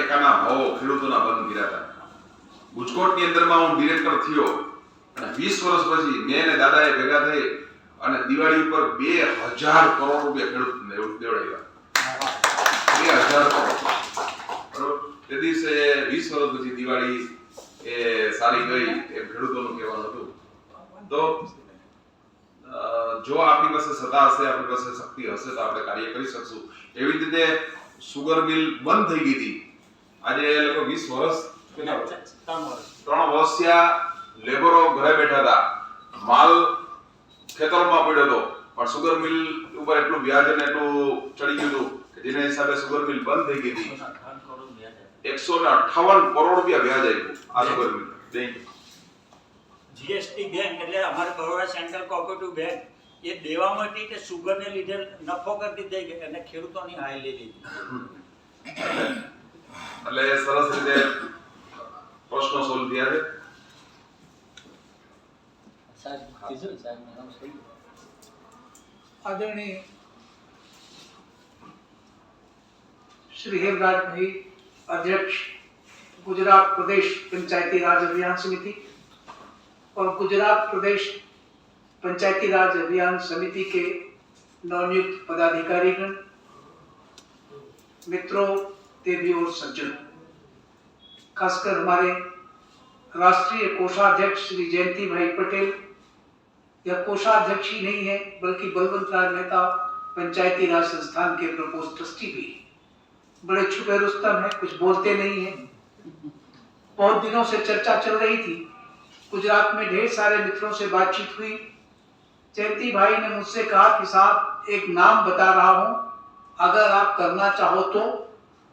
ટેકાના ભાવો ખેડૂતોના બંધ કર્યા હતા. ગુજકોટની અંદરમાં હું ડિરેક્ટર થયો અને 20 વર્ષ પછી મેં ને દાદાએ ભેગા થઈ અને દિવાળી ઉપર 2000 કરોડ રૂપિયા ખેડૂતને દેવડાવ્યા. 2000 કરોડ. બરોબર. તે દિવસે 20 વર્ષ પછી દિવાળી એ સારી ગઈ એમ ખેડૂતોનું કહેવાનું હતું. તો જો આપણી પાસે સત્તા હશે, આપણી પાસે શક્તિ હશે તો આપણે કાર્ય કરી શકશું. એવી રીતે સુગર મિલ બંધ થઈ ગઈ હતી. આજે એ લોકો 20 વર્ષ 3 વર્ષ થયા. લેબરો ઘરે બેઠા હતા, માલ ખેતરોમાં પડ્યો હતો, પણ સુગર મિલ ઉપર એટલું વ્યાજ અને એટલું ચડી ગયું હતું કે જેના હિસાબે સુગર મિલ બંધ થઈ ગઈ હતી. 158 કરોડ રૂપિયા વ્યાજ આપ્યું આ સુગર મિલ બેંક. જીએસટી બેંક એટલે અમારે બરોડા સેન્ટ્રલ કોઓપરેટિવ બેંક એ દેવામાં હતી કે સુગરને લીધે નફો કરી દીધી અને ખેડૂતોની હાય લઈ લીધી. એટલે સરસ રીતે પ્રશ્નો સોલ્વ થયા છે. आदरणीय श्री हेमराज भाई, अध्यक्ष गुजरात प्रदेश पंचायती राज अभियान समिति और गुजरात प्रदेश पंचायती राज अभियान समिति के नवनियुक्त पदाधिकारीगण, मित्रों, देवी और सज्जन, खासकर हमारे राष्ट्रीय कोषाध्यक्ष श्री जयंती भाई पटेल, यह कोषाध्यक्ष ही नहीं है बल्कि बलवंत राज मेहता पंचायती राज संस्थान के प्रपोज ट्रस्टी भी बड़े छुपे रुस्तम है, कुछ बोलते नहीं है। बहुत दिनों से चर्चा चल रही थी, गुजरात में ढेर सारे मित्रों से बातचीत हुई। जयंती भाई ने मुझसे कहा कि साहब एक नाम बता रहा हूं, अगर आप करना चाहो तो।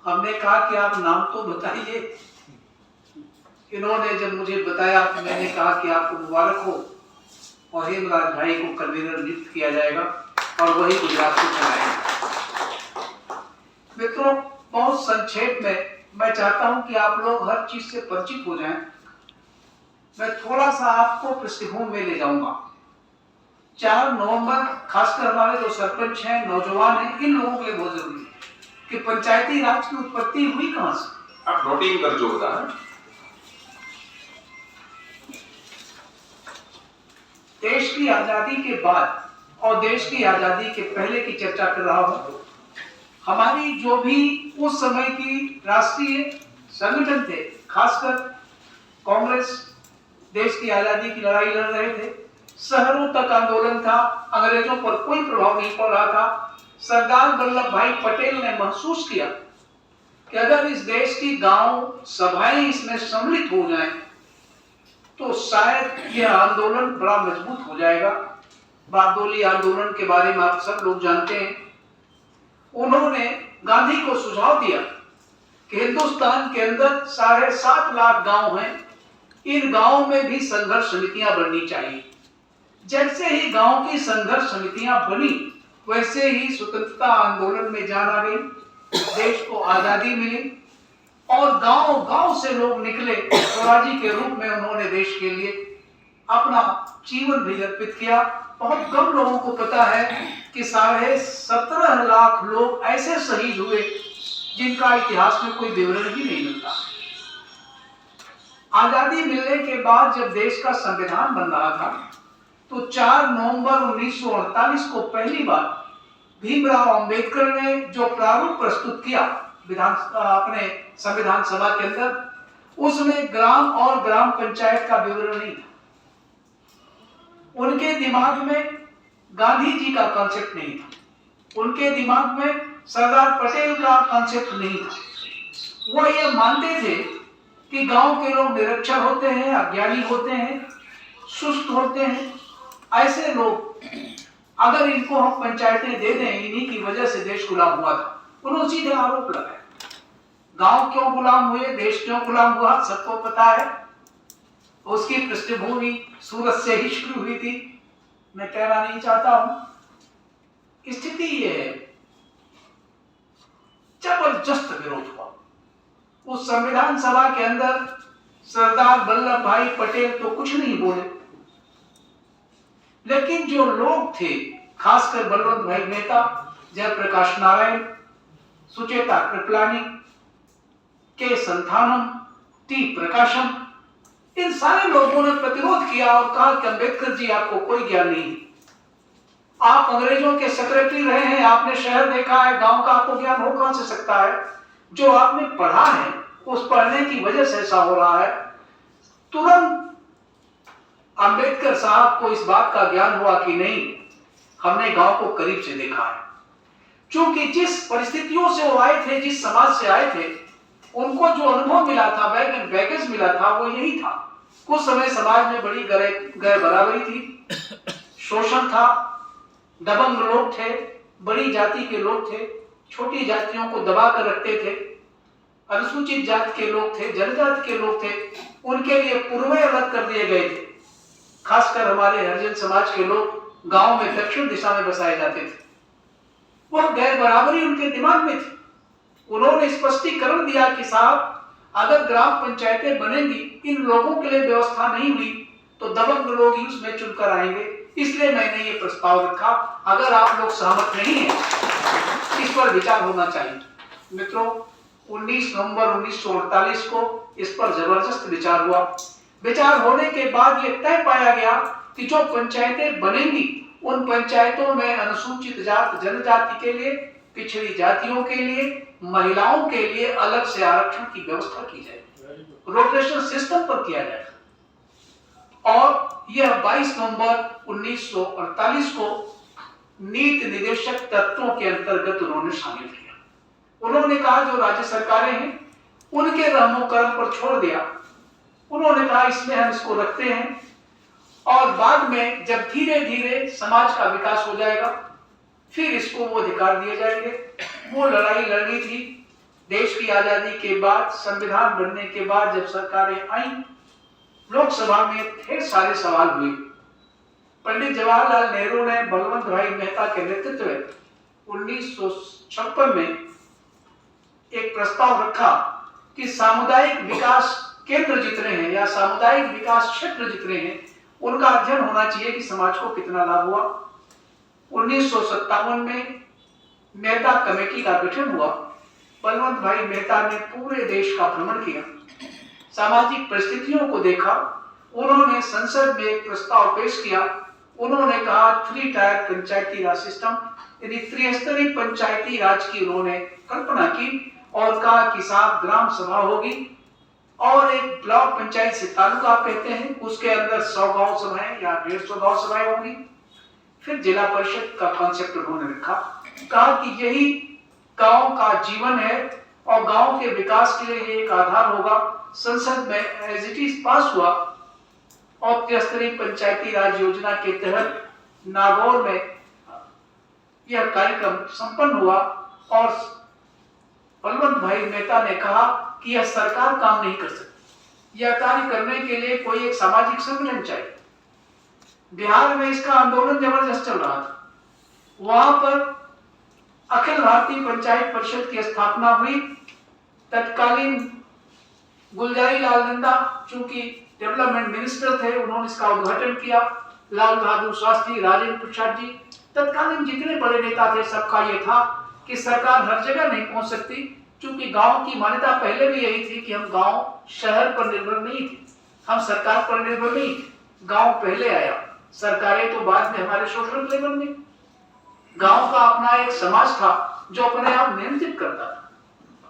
हमने कहा कि आप नाम तो बताइए। इन्होंने जब मुझे बताया तो मैंने कहा कि आपको मुबारक हो और हेमराज भाई को कन्वीनर नियुक्त किया जाएगा और वही गुजरात को चलाएंगे। मित्रों, बहुत संक्षेप में मैं चाहता हूं कि आप लोग हर चीज से परिचित हो जाएं। मैं थोड़ा सा आपको पृष्ठभूमि में ले जाऊंगा। 4 नवंबर खासकर हमारे जो सरपंच हैं, नौजवान हैं, इन लोगों के लिए बहुत जरूरी है कि पंचायती राज की उत्पत्ति हुई कहां से। आप नोटिंग करजो બધા. देश की आजादी के बाद और देश की आजादी के पहले की चर्चा कर रहा हूं। हमारी जो भी उस समय की राष्ट्रीय संगठन थे, खासकर कांग्रेस देश की आजादी की लड़ाई लड़ रहे थे, शहरों तक आंदोलन था, अंग्रेजों पर कोई प्रभाव नहीं पड़ रहा था। सरदार वल्लभ भाई पटेल ने महसूस किया कि अगर इस देश की गांव सभाएं इसमें सम्मिलित हो जाएं तो शायद यह आंदोलन बड़ा मजबूत हो जाएगा। बारदोली आंदोलन के बारे में आप सब लोग जानते हैं। उन्होंने गांधी को सुझाव दिया कि हिंदुस्तान के अंदर 7.5 लाख गांव हैं, इन गांवों में भी संघर्ष समितियां बननी चाहिए। जैसे ही गांव की संघर्ष समितियां बनी, वैसे ही स्वतंत्रता आंदोलन में जान आ गई, देश को आजादी मिली और गांव-गांव से लोग निकले। स्वराजी के रूप में उन्होंने देश के लिए अपना जीवन भी अर्पित किया। बहुत कम लोगों को पता है कि 17.5 लाख लोग ऐसे शहीद हुए जिनका इतिहास में कोई विवरण ही नहीं मिलता। आजादी मिलने के बाद जब देश का संविधान बन रहा था तो 4 नवंबर 1948 को पहली बार भीमराव अंबेडकर ने जो प्रारूप प्रस्तुत किया अपने संविधान सभा के अंदर, उसमें ग्राम और ग्राम पंचायत का विवरण नहीं था। उनके दिमाग में गांधी जी का कॉन्सेप्ट नहीं था, उनके दिमाग में सरदार पटेल का कॉन्सेप्ट नहीं था। वो ये मानते थे कि गांव के लोग निरक्षर होते हैं, अज्ञानी होते हैं, सुस्त होते हैं। ऐसे लोग अगर इनको हम पंचायतें दे दें, इन्हीं की वजह से देश गुलाम हुआ था। उन्होंने सीधे आरोप लगाया। गांव क्यों गुलाम हुए, देश क्यों गुलाम हुआ, सबको पता है। उसकी पृष्ठभूमि सूरत से ही शुरू हुई थी, मैं कहना नहीं चाहता हूं। स्थिति ये है, जबरदस्त विरोध हुआ। उस संविधान सभा के अंदर सरदार वल्लभ भाई पटेल तो कुछ नहीं बोले, लेकिन जो लोग थे, खासकर बलवंत भाई मेहता, जयप्रकाश नारायण, सुचेता कृपलानी, के संथानम, टी प्रकाशम, इन सारे लोगों ने प्रतिरोध किया और कहा कि अंबेडकर जी आपको कोई ज्ञान नहीं, आप अंग्रेजों के सेक्रेटरी रहे हैं, आपने शहर देखा है, गांव का आपको ज्ञान हो कहां से सकता है? जो आपने पढ़ा है उस पढ़ने की वजह से ऐसा हो रहा है। तुरंत अंबेडकर साहब को इस बात का ज्ञान हुआ कि नहीं, हमने गांव को करीब से देखा है। क्योंकि जिस परिस्थितियों से वो आए थे, जिस समाज से आए थे, उनको जो अनुभव मिला था, बैगेज मिला था, वो यही था। कुछ समय समाज में बड़ी गैर बराबरी थी, शोषण था, दबंग लोग थे, बड़ी जाति के लोग थे, छोटी जातियों को दबा कर रखते थे, अनुसूचित जाति के लोग थे, जनजाति के लोग थे, उनके लिए पूर्वे अलग कर दिए गए थे। खासकर हमारे हरिजन समाज के लोग गांव में दक्षिण दिशा में बसाए जाते थे। वह गैर बराबरी उनके दिमाग में थी। उन्होंने स्पष्टीकरण दिया कि साहब, अगर ग्राम पंचायतें बनेंगी, इन लोगों के लिए व्यवस्था नहीं हुई तो दबंग लोग ही उसमें चुनकर आएंगे, इसलिए मैंने ये प्रस्ताव रखा। अगर आप लोग सहमत नहीं हैं, इस पर विचार होना चाहिए। मित्रों, 19 नवंबर 1948 को इस पर जबरदस्त विचार हुआ। विचार होने के बाद ये तय पाया गया कि जो पंचायतें बनेंगी, उन पंचायतों में अनुसूचित जाति, जनजाति के लिए, पिछड़ी जातियों के लिए, महिलाओं के लिए अलग से आरक्षण की व्यवस्था की जाएगी, रोटेशन सिस्टम पर किया जाएगा। और यह 22 नवंबर 1948 को नीति निर्देशक तत्वों के अंतर्गत उन्होंने शामिल किया। उन्होंने कहा जो राज्य सरकारें हैं उनके रहमो कर्म पर छोड़ दिया। उन्होंने कहा इसमें हम इसको रखते हैं और बाद में जब धीरे धीरे समाज का विकास हो जाएगा फिर इसको वो अधिकार दिए जाएंगे। वो लड़ाई लड़नी थी देश की आजादी के बाद, संविधान बनने के बाद। जब सरकारें आई, लोकसभा में ढेर सारे सवाल हुए। पंडित जवाहरलाल नेहरू ने बलवंत भाई मेहता के नेतृत्व में 1956 में एक प्रस्ताव रखा कि सामुदायिक विकास केंद्र जितने हैं या सामुदायिक विकास क्षेत्र जितने हैं, उनका अध्ययन होना चाहिए कि समाज को कितना लाभ हुआ। 1957 में मेहता कमेटी का गठन हुआ। बलवंत भाई मेहता ने पूरे देश का भ्रमण किया, सामाजिक परिस्थितियों को देखा। उन्होंने संसद में एक प्रस्ताव पेश किया। उन्होंने कहा 3 टायर पंचायती राज सिस्टम, यानी त्रिस्तरीय पंचायती राज की उन्होंने कल्पना की और कहा कि साहब ग्राम सभा होगी और एक ब्लॉक पंचायत से तालुका कहते हैं, उसके अंदर 100 गांव सभाएं या 150 गांव सभाएं होंगी। फिर जिला परिषद का कॉन्सेप्ट उन्होंने रखा, कहा कि यही गांव का जीवन है और गांव के विकास के लिए ये एक आधार होगा। संसद में एज इट इज पास हुआ और त्रिस्तरीय पंचायती राज योजना के तहत नागौर में यह कार्यक्रम संपन्न हुआ और बलवंत भाई मेहता ने कहा कि यह सरकार काम नहीं कर सकती, यह कार्य करने के लिए कोई एक सामाजिक संगठन चाहिए। बिहार में इसका आंदोलन जबरदस्त चल रहा था। वहां पर अखिल भारतीय पंचायत परिषद की स्थापना हुई। तत्कालीन गुलजारी लाल नंदा चूंकि डेवलपमेंट मिनिस्टर थे, उन्होंने इसका उद्घाटन किया। लाल बहादुर शास्त्री, राजेंद्र प्रसाद जी, तत्कालीन जितने बड़े नेता थे, सबका यह था कि सरकार हर जगह नहीं पहुंच सकती, क्योंकि गांव की मान्यता पहले भी यही थी कि हम गांव शहर पर निर्भर नहीं थे, हम सरकार पर निर्भर नहीं थे। गांव पहले आया, सरकारें तो बाद में हमारे सोशल लेवल में। गांव का अपना एक समाज था जो अपने आप नियंत्रित करता था।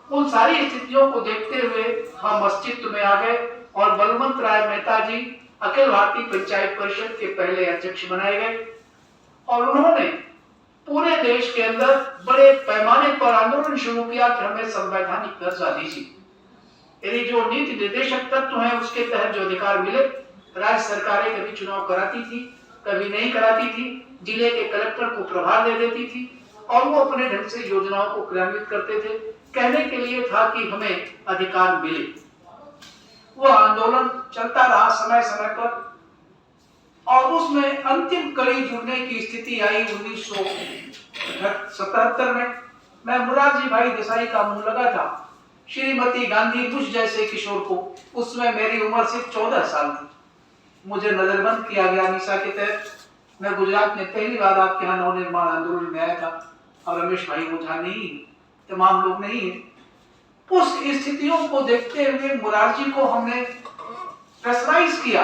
उन सारी स्थितियों को देखते हुए हम अस्तित्व में आ गए और बलवंत राय मेहता जी अखिल भारतीय पंचायत परिषद के पहले अध्यक्ष बनाए गए और उन्होंने पूरे देश के अंदर बड़े पैमाने पर आंदोलन शुरू किया कि हमें संवैधानिक दर्जा दीजिए। यानी जो नीति निर्देशक तत्व है उसके तहत जो अधिकार मिले। राज्य सरकारें कभी चुनाव कराती थी, कभी नहीं कराती थी, जिले के कलेक्टर को प्रभार दे देती थी और वो अपने ढंग से योजनाओं को क्रियान्वित करते थे। कहने के लिए था कि हमें अधिकार मिले। वो आंदोलन चलता रहा समय समय पर और उसमें अंतिम कड़ी जुड़ने की स्थिति आई 1977 में। मैं मुरारजी भाई देसाई का मुंह लगा था, श्रीमती गांधी बुश जैसे किशोर को। उसमें मेरी उम्र सिर्फ 14 साल थी। मुझे नजरबंद किया गया निशा के तहत। मैं गुजरात में पहली बार आपके यहाँ नवनिर्माण आंदोलन में आया था और रमेश भाई ओझा नहीं, तमाम लोग नहीं है। उस स्थितियों को देखते हुए मुरारजी को हमने प्रेशराइज किया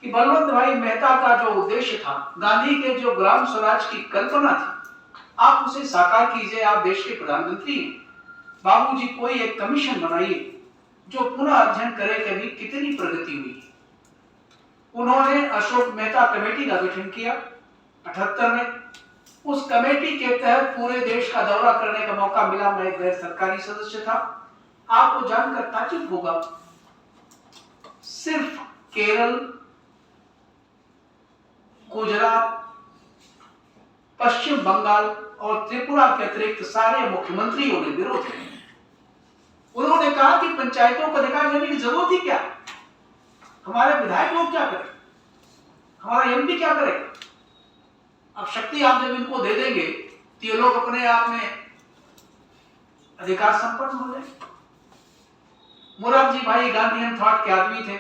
कि बलवंत भाई मेहता का जो उद्देश्य था, गांधी के जो ग्राम स्वराज की कल्पना थी, आप उसे साकार कीजिए। आप देश के प्रधानमंत्री हैं, बाबूजी कोई एक कमीशन बनाइए जो पुनः अध्ययन करे कि अभी कितनी प्रगति हुई। उन्होंने अशोक मेहता कमेटी का गठन किया 78 में। उस कमेटी के तहत पूरे देश का दौरा करने का मौका मिला। मैं एक गैर सरकारी सदस्य था। आपको जानकर ताज्जुब होगा, सिर्फ केरल, गुजरात, पश्चिम बंगाल और त्रिपुरा के अतिरिक्त सारे मुख्यमंत्रियों ने विरोध किया। उन्होंने कहा कि पंचायतों को अधिकार देने की जरूरत ही क्या, हमारे विधायक लोग क्या करें, हमारा एमपी क्या करेगा। अब शक्ति आप जब इनको दे देंगे तो ये लोग अपने आप में अधिकार संपन्न हो जाए। मुरारजी भाई गांधीयन थॉट के आदमी थे।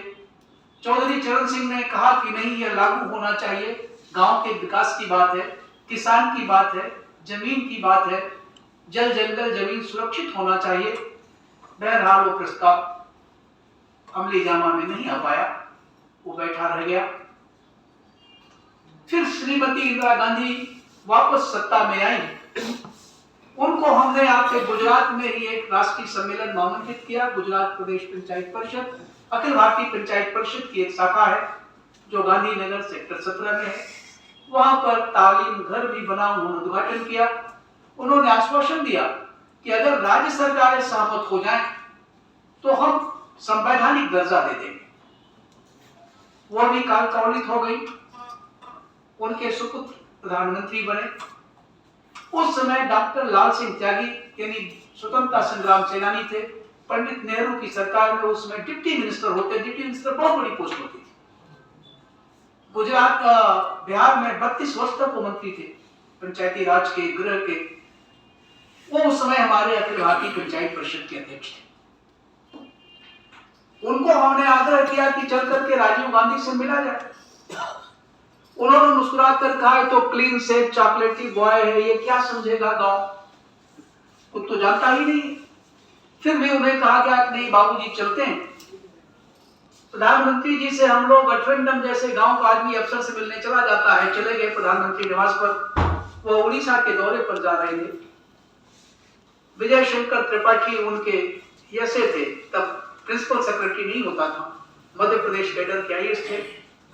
चौधरी चरण सिंह ने कहा कि नहीं, यह लागू होना चाहिए, गांव के विकास की बात है, किसान की बात है, जमीन की बात है, जल जंगल जमीन सुरक्षित होना चाहिए। बहरहाल वो प्रस्ताव अमली जामा में नहीं आ पाया, वो बैठा रह गया। फिर श्रीमती इंदिरा गांधी वापस सत्ता में आई। उनको हमने आपके गुजरात में ही एक राष्ट्रीय सम्मेलन में आमंत्रित किया। गुजरात प्रदेश पंचायत परिषद अखिल भारतीय पंचायत परिषद की एक शाखा है जो गांधीनगर सेक्टर 17 में है। वहां पर तालीम घर भी बना, उन्होंने उद्घाटन किया। उन्होंने आश्वासन दिया कि अगर राज्य सरकारें सहमत हो जाएं तो हम संवैधानिक दर्जा दे देंगे। वो भी काल कवलित हो गई। उनके सुपुत्र प्रधानमंत्री बने। उस समय डॉक्टर लाल सिंह त्यागी यानी स्वतंत्रता संग्राम सेनानी थे। पंडित नेहरू की सरकार में उसमें डिप्टी मिनिस्टर होते। डिप्टी मिनिस्टर बहुत बड़ी पोस्ट होती थी। गुजरात बिहार में 32 वर्ष तक वो मंत्री थे, पंचायती राज के, गृह के। वो उस समय हमारे अखिल भारतीय पंचायत परिषद के अध्यक्ष थे। उनको हमने आग्रह किया कि चल करके राजीव गांधी से मिला जाए। उन्होंने मुस्कुराकर कहा तो क्लीन सेफ चॉकलेटी बॉय है, ये क्या समझेगा गांव, खुद तो जानता ही नहीं। फिर भी उन्हें कहा गया नहीं बाबूजी चलते हैं। प्रधानमंत्री जी से हम लोग अठरंडम जैसे गांव का आदमी अफसर से मिलने चला जाता है, चले गए प्रधानमंत्री निवास पर। वो उड़ीसा के दौरे पर जा रहे थे। विजय शंकर त्रिपाठी उनके ऐसे थे, तब प्रिंसिपल सेक्रेटरी नहीं होता था, मध्य प्रदेश कैडर के आईएएस थे,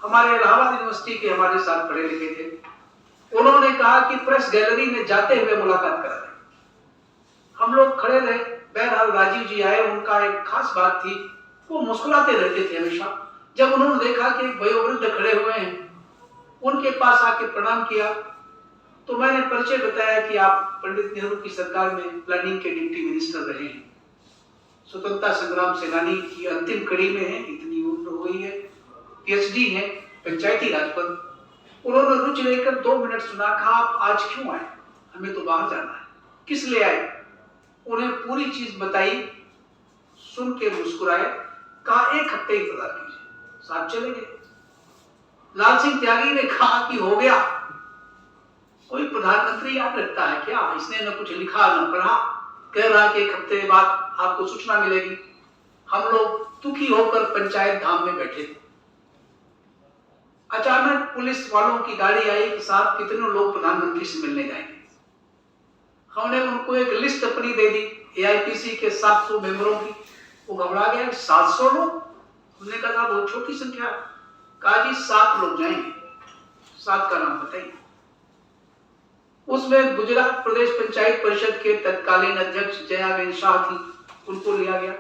हमारे इलाहाबाद यूनिवर्सिटी के हमारे साथ पढ़े लिखे थे। उन्होंने कहा कि प्रेस गैलरी में जाते हुए मुलाकात करा दें। हम लोग खड़े रहे। बहरहाल राजीव जी आए। उनका एक खास बात थी, वो मुस्कुराते रहते थे हमेशा। जब उन्होंने देखा कि वयोवृद्ध खड़े हुए हैं, उनके पास आके प्रणाम किया तो मैंने परिचय बताया कि आप पंडित नेहरू की सरकार में प्लानिंग के डिप्टी मिनिस्टर रहे हैं, स्वतंत्रता संग्राम सेनानी की अंतिम कड़ी में है, इतनी उम्र हो गई है, पीएचडी है, पंचायती राज पर। उन्होंने रुचि लेकर 2 मिनट सुना। कहा आप आज क्यों आए? हमें तो बाहर जाना है। किस लिए आए? उन्हें पूरी चीज बताई। सुन के मुस्कुराए। कहा 1 हफ्ते इंतजार कीजिए। साथ चले गए। लाल सिंह त्यागी ने कहा कि हो गया, कोई प्रधानमंत्री याद रखता है क्या? इसने न कुछ लिखा न पढ़ा, कह रहा कि 1 हफ्ते बाद आपको सूचना मिलेगी। हम लोग दुखी होकर पंचायत धाम में बैठे थे। अचानक पुलिस वालों की गाड़ी आई कि साहब कितने लोग प्रधानमंत्री से मिलने जाएंगे। हमने उनको एक लिस्ट अपनी दे दी एआईपीसी के 700 मेंबरों की। वो घबरा गया, 700 लोग? हमने कहा बहुत छोटी संख्या। कहा जी 7 लोग जाएंगे। 7 का नाम बताइए। उसमें गुजरात प्रदेश पंचायत परिषद के तत्कालीन अध्यक्ष जयाबेन शाह थी, उनको लिया गया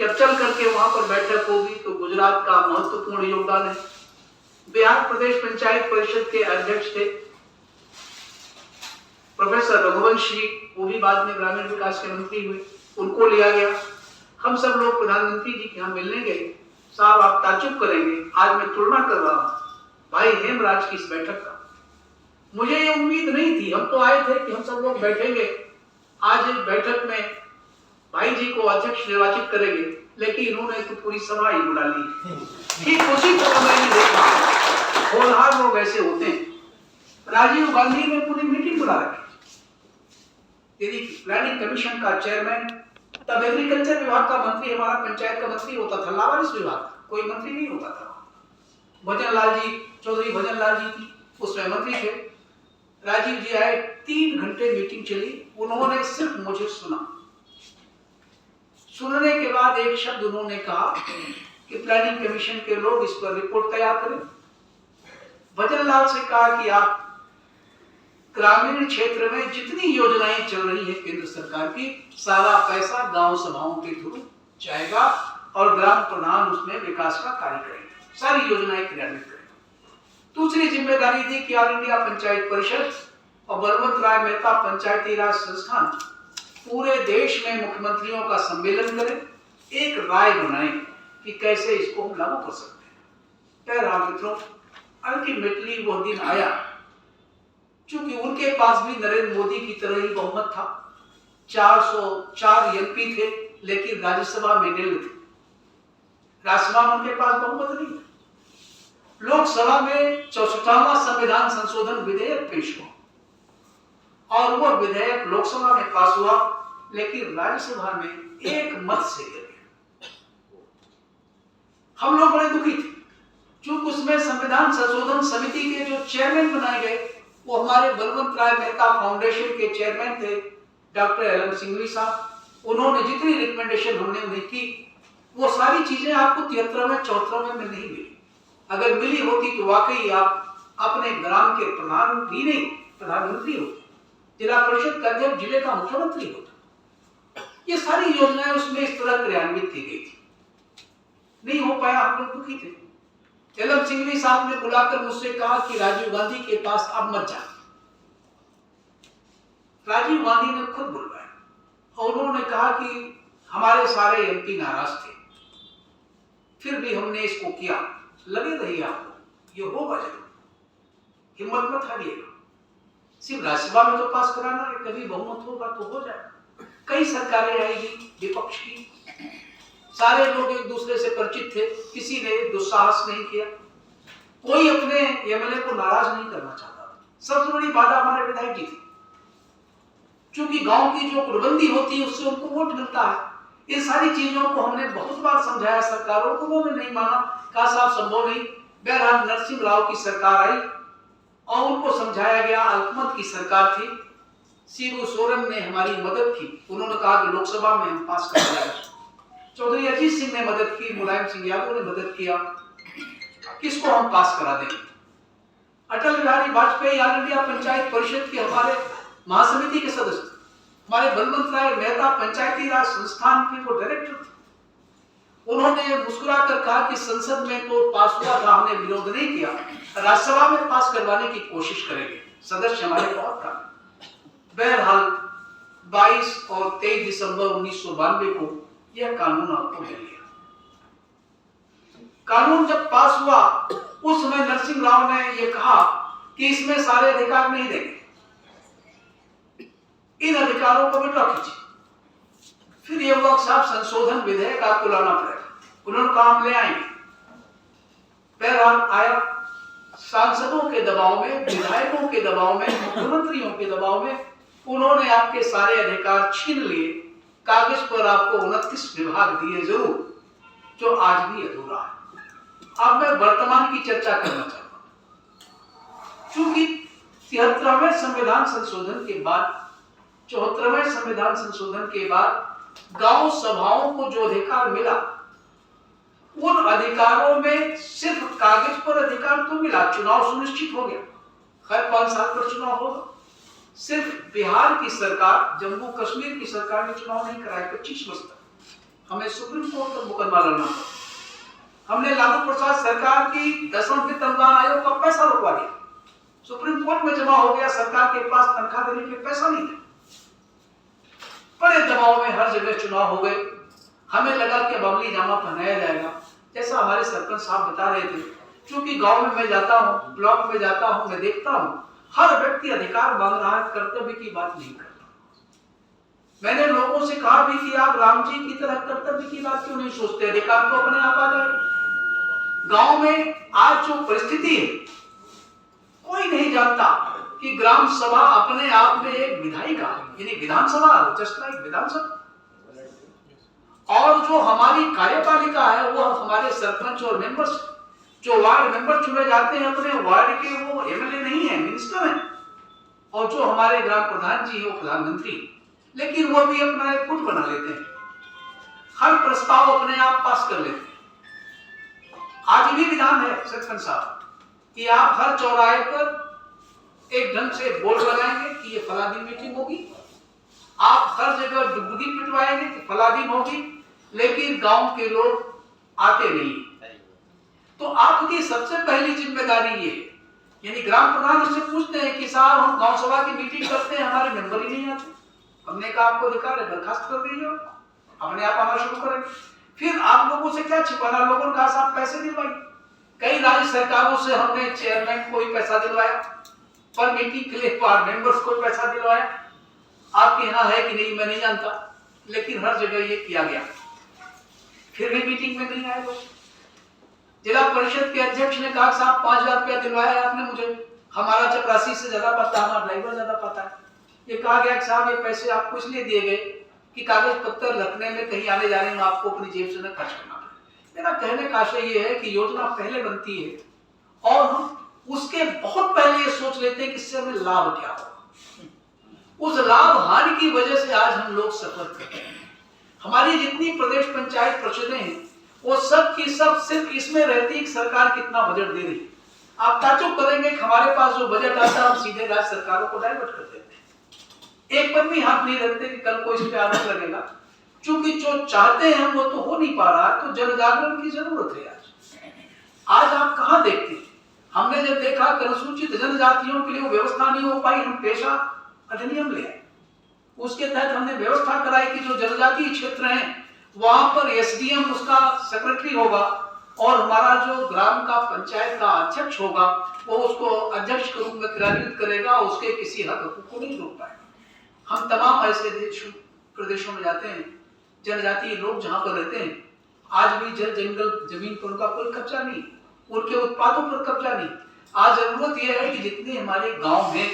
कि अब चल करके वहां पर बैठक होगी तो गुजरात का महत्वपूर्ण योगदान है। बिहार प्रदेश पंचायत परिषद के अध्यक्ष थे प्रोफेसर रघुवंश जी, वो भी बाद में ग्रामीण विकास के मंत्री हुए, उनको लिया गया। हम सब लोग प्रधानमंत्री जी के यहाँ मिलने गए। साहब आप ताज्जुब करेंगे, आज मैं तुलना कर रहा हूँ भाई हेमराज की इस बैठक का। मुझे ये उम्मीद नहीं थी। हम तो आए थे कि हम सब लोग बैठेंगे, आज इस बैठक में भाई जी को अध्यक्ष निर्वाचित करेंगे, लेकिन इन्होंने तो पूरी सभा ही बुला ली। ठीक उसी तरह मैंने देखा, होनहार लोग ऐसे होते हैं। राजीव गांधी ने पूरी मीटिंग बुला रखी। यदि प्लानिंग कमीशन का चेयरमैन तब एग्रीकल्चर विभाग का मंत्री हमारा पंचायत का मंत्री होता था, लावारिस विभाग का कोई मंत्री नहीं होता था। भजन लाल जी, चौधरी भजन लाल जी थी, उसमें मंत्री थे। राजीव जी आए, 3 घंटे मीटिंग चली, उन्होंने सिर्फ मुझे सुना। सुनने के बाद एक शब्द उन्होंने कहा कि प्लानिंग कमीशन के लोग इस पर रिपोर्ट तैयार करें। भजन लाल से कहा कि आप ग्रामीण क्षेत्र में जितनी योजनाएं चल रही है केंद्र सरकार की, सारा पैसा गांव सभाओं के थ्रू जाएगा और ग्राम प्रधान उसमें विकास का कार्य करेंगे, सारी योजनाएं क्रियान्वित करेंगे। दूसरी जिम्मेदारी दी कि ऑल इंडिया पंचायत परिषद और बलवंत राय मेहता पंचायती राज संस्थान पूरे देश में मुख्यमंत्रियों का सम्मेलन करें, एक राय बनाएं कि कैसे इसको हम लागू कर सकते हैं। बहरहाल मित्रों, अल्टीमेटली वो दिन आया। चूंकि उनके पास भी नरेंद्र मोदी की तरह ही बहुमत था, 404 एमपी थे, लेकिन राज्यसभा में निल थे। राज्यसभा में उनके पास बहुमत नहीं है। लोकसभा में 64वां संविधान संशोधन विधेयक पेश हुआ और वह विधेयक लोकसभा में पास हुआ, लेकिन राज्यसभा में एक मत से गिर गया। हम लोग बड़े दुखी थे, चूंकि उसमें संविधान संशोधन समिति के जो चेयरमैन बनाए गए वो हमारे बलवंत राय मेहता फाउंडेशन के चेयरमैन थे, डॉक्टर एलएम सिंघवी साहब। उन्होंने जितनी रिकमेंडेशन हमने उन्हें की, वो सारी चीजें आपको 73वें 74वें में नहीं मिली। अगर मिली होती तो वाकई आप अपने ग्राम के प्रधान भी नहीं, प्रधानमंत्री होते, जिला परिषद का अध्यक्ष जिले का मुख्यमंत्री होता। ये सारी योजनाएं उसमें इस तरह क्रियान्वित की गई थी, नहीं हो पाया। हम लोग दुखी थे। एलएम सिंघवी साहब ने बुलाकर मुझसे कहा कि राजीव गांधी के पास अब मत जा। राजीव गांधी ने खुद बुलवाया और उन्होंने कहा कि हमारे सारे एमपी नाराज थे, फिर भी हमने इसको किया। लगे रहिए आपको, ये होगा जरूर, हिम्मत मत हारिएगा। सिर्फ राज्यसभा में तो पास कराना है, कभी बहुमत होगा तो हो जाएगा। कई सरकारें आएगी विपक्ष की, सारे लोग एक दूसरे से परिचित थे, किसी ने दुस्साहस नहीं किया, कोई अपने एमएलए को नाराज नहीं करना चाहता। सबसे बड़ी बाधा हमारे विधायक जी थी, क्योंकि गांव की जो प्रबंधी होती है उससे उनको वोट मिलता है। इन सारी चीजों को हमने बहुत बार समझाया सरकारों को, उन्होंने नहीं माना, कहा साहब संभव नहीं। बहरहाल नरसिंह राव की सरकार आई और उनको समझाया गया। अल्पमत की सरकार थी, शिबू सोरेन ने हमारी मदद की, उन्होंने कहा कि लोकसभा में हम पास कर देंगे। चौधरी अजीत सिंह ने मदद की, मुलायम सिंह यादव ने मदद किया, किसको हम पास करा देंगे। अटल बिहारी वाजपेयी ऑल इंडिया पंचायत परिषद के हमारे महासमिति के सदस्य, हमारे बलवंत राय मेहता पंचायती राज संस्थान के वो डायरेक्टर थे। उन्होंने मुस्कुराकर कहा कि संसद में तो पास हुआ था, हमने विरोध नहीं किया, राज्यसभा में पास करवाने की कोशिश करेंगे, सदस्य हमारे बहुत कम। बहरहाल 22 और 23 दिसंबर 1992 को यह कानून आपको मिल गया। कानून जब पास हुआ उस समय नरसिंह राव ने यह कहा कि इसमें सारे अधिकार नहीं देंगे, इन अधिकारों को विड्रॉ कीजिए। फिर ये हुआ साहब संशोधन विधेयक आपको लाना पड़ेगा, उन्होंने कहा हम ले आएंगे। बहरहाल आया, सांसदों के दबाव में, विधायकों के दबाव में, मुख्यमंत्रियों के दबाव में उन्होंने आपके सारे अधिकार छीन लिए। कागज पर आपको 29 विभाग दिए जरूर, जो आज भी अधूरा है। अब मैं वर्तमान की चर्चा करना चाहता हूं। चूंकि 73वें संविधान संशोधन के बाद, 74वें संविधान संशोधन के बाद गांव सभाओं को जो अधिकार मिला, उन अधिकारों में सिर्फ कागज पर अधिकार तो मिला, चुनाव सुनिश्चित हो गया, हर 5 साल पर चुनाव होगा। सिर्फ बिहार की सरकार, जम्मू कश्मीर की सरकार ने चुनाव नहीं कराया 25 वर्ष तक। हमें सुप्रीम कोर्ट पर मुकदमा लड़ना पड़ा। हमने लालू प्रसाद सरकार की 10वें वित्त अनुदान आयोग का पैसा रुकवा दिया, सुप्रीम कोर्ट में जमा हो गया, सरकार के पास तनख्वाह देने के पैसा नहीं था। बड़े दबाव में हर जगह चुनाव हो गए। हमें लगा कि अब अमली जामा पहनाया जाएगा, जैसा हमारे सरपंच साहब बता रहे थे। क्योंकि गांव में मैं जाता हूँ, ब्लॉक में जाता हूँ, मैं देखता हूँ हर व्यक्ति अधिकार मांग रहा है, कर्तव्य की बात नहीं करता। मैंने लोगों से कहा भी कि आप राम जी की तरह कर्तव्य की बात क्यों नहीं सोचते, अधिकार तो अपने आप आ जाए। गांव में आज जो परिस्थिति है, कोई नहीं जानता कि ग्राम सभा अपने आप में एक विधायिका, यानी विधानसभा, जस्ट लाइक विधानसभा, हमारी कार्यपालिका है वो हमारे सरपंच और मेंबर्स, जो वार्ड मेंबर चुने जाते हैं अपने वार्ड के, वो एमएलए नहीं है, मिनिस्टर है। और जो हमारे ग्राम प्रधान जी है वो प्रधानमंत्री, लेकिन वो भी अपना एक गुट बना लेते हैं, हर प्रस्ताव अपने आप पास कर लेते हैं। आज भी विधान है सरपंच साहब कि आप हर चौराहे पर एक ढंग से बोर्ड लगाएंगे कि ये फला दिन मीटिंग होगी, आप हर जगह डुगडुगी पिटवाएंगे कि फला दिन होगी, लेकिन गांव के लोग आते नहीं। तो आपकी सबसे पहली जिम्मेदारी ये है, यानी ग्राम प्रधान उससे पूछते हैं कि साहब हम गांव सभा की मीटिंग करते हैं, हमारे मेंबर ही नहीं आते। हमने कहा आपको अधिकार है, बर्खास्त कर दीजिए, अपने आप आना शुरू करेंगे। फिर आप लोगों से क्या छिपाना, लोगों ने कहा साहब पैसे दिलवाइए। कई राज्य सरकारों से हमने चेयरमैन को ही पैसा दिलवाया, पर मीटिंग के लिए वार्ड मेंबर्स को पैसा दिलवाया। आपके यहाँ है कि नहीं मैं नहीं जानता, लेकिन हर जगह ये किया गया। फिर भी मीटिंग में नहीं आए लोग। जिला परिषद के अध्यक्ष ने कहा साहब 5,000 रुपया दिलवाया आपने मुझे, हमारा चपरासी से ज्यादा पता, हमारा ड्राइवर ज्यादा पता है। ये कहा गया कि साहब ये पैसे आपको इसलिए दिए गए कि कागज पत्र रखने में, कहीं आने जाने में आपको अपनी जेब से न खर्च करना पड़े। मेरा कहने का आशय ये है कि योजना पहले बनती है और हम उसके बहुत पहले ये सोच लेते हैं कि इससे हमें लाभ क्या होगा। उस लाभ हानि की वजह से आज हम लोग सफर कर रहे हैं। हमारी जितनी प्रदेश पंचायत परिषदें हैं वो सब की सब सिर्फ इसमें रहती है कि सरकार कितना बजट दे रही है। आप ताज्जुब करेंगे कि हमारे पास जो बजट आता है हम सीधे राज्य सरकारों को डाइवर्ट कर देते हैं। एक पर भी हाथ नहीं रखते कि कल को इस पे आरोप लगेगा, क्योंकि जो चाहते हैं वो तो हो नहीं पा रहा। तो जन जागरण की जरूरत है। आज आप कहाँ देखते हैं, हमने जब देखा कि अनुसूचित जनजातियों के लिए व्यवस्था नहीं हो पाई, हम पेशा अधिनियम ले आए। उसके तहत हमने व्यवस्था कराई कि जो जनजातीय क्षेत्र हैं वहां पर एसडीएम उसका सेक्रेटरी होगा और हमारा जो ग्राम का पंचायत का अध्यक्ष होगा वो उसको अध्यक्ष के रूप में क्रियान्वित करेगा, उसके किसी हक हकूक को नहीं रोक पाएगा। हम तमाम ऐसे प्रदेशों में जाते हैं, जनजातीय लोग जहां पर रहते हैं आज भी जल जंगल जमीन पर उनका कोई कब्जा नहीं, उनके उत्पादों पर कब्जा नहीं। आज जरूरत यह है कि जितने हमारे गांव हैं